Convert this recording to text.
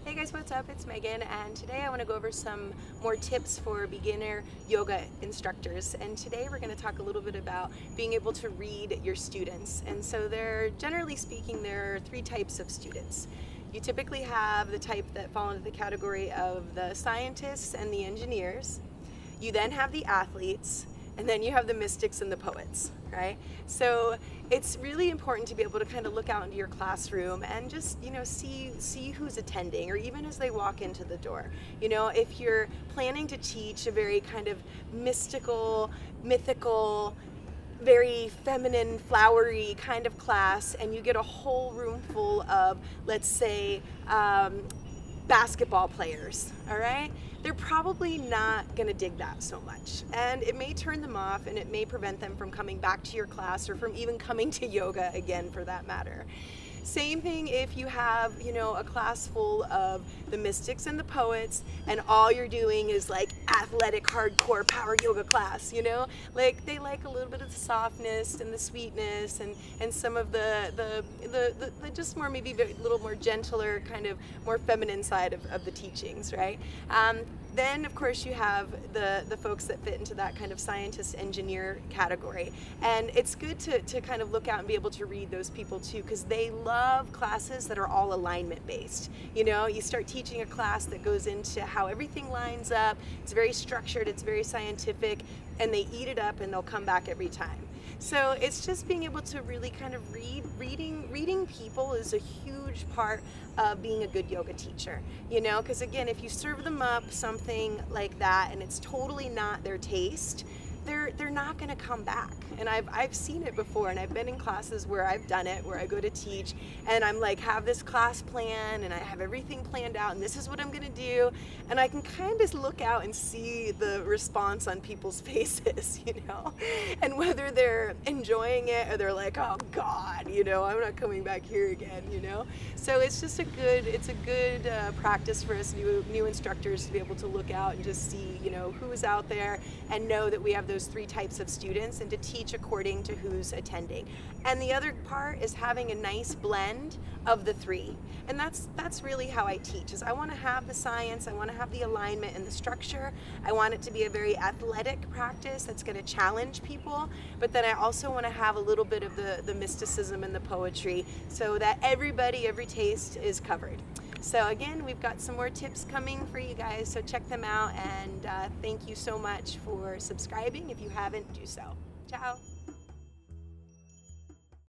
Hey guys, what's up? It's Megan, and today I want to go over some more tips for beginner yoga instructors. And today we're going to talk a little bit about being able to read your students. And so generally speaking, there are three types of students. You typically have the type that fall into the category of the scientists and the engineers. You then have the athletes, and then you have the mystics and the poets, right? So it's really important to be able to kind of look out into your classroom and just, see who's attending, or even as they walk into the door. If you're planning to teach a very kind of mystical, mythical, very feminine, flowery kind of class, and you get a whole room full of, let's say, basketball players, all right? They're probably not gonna dig that so much. And it may turn them off, and it may prevent them from coming back to your class or from even coming to yoga again, for that matter. Same thing if you have, a class full of the mystics and the poets, and all you're doing is like athletic, hardcore power yoga class, Like they like a little bit of the softness and the sweetness and some of the just more, maybe a little more gentler, kind of more feminine side of the teachings, right? Then of course you have the folks that fit into that kind of scientist engineer category, and it's good to kind of look out and be able to read those people too, because they love classes that are all alignment based. You start teaching a class that goes into how everything lines up, it's very structured, it's very scientific, and they eat it up and they'll come back every time. So it's just being able to really kind of reading people is a huge part of being a good yoga teacher, because again, if you serve them up something like that and it's totally not their taste, they're not going to come back. And I've seen it before, and I've been in classes where I've done it, where I go to teach and I'm like, have this class plan and I have everything planned out and this is what I'm going to do, and I can kind of look out and see the response on people's faces, and whether they're enjoying it or they're like, oh God, I'm not coming back here again, So it's just a good practice for us new instructors to be able to look out and just see, who's out there, and know that we have those three types of students, and to teach according to who's attending. And the other part is having a nice blend of the three. And that's really how I teach, is I want to have the science, I want to have the alignment and the structure. I want it to be a very athletic practice that's going to challenge people, but then I also want to have a little bit of the mysticism and the poetry, so that everybody, every taste is covered. So again, we've got some more tips coming for you guys, so check them out, and thank you so much for subscribing. If you haven't, do so. Ciao.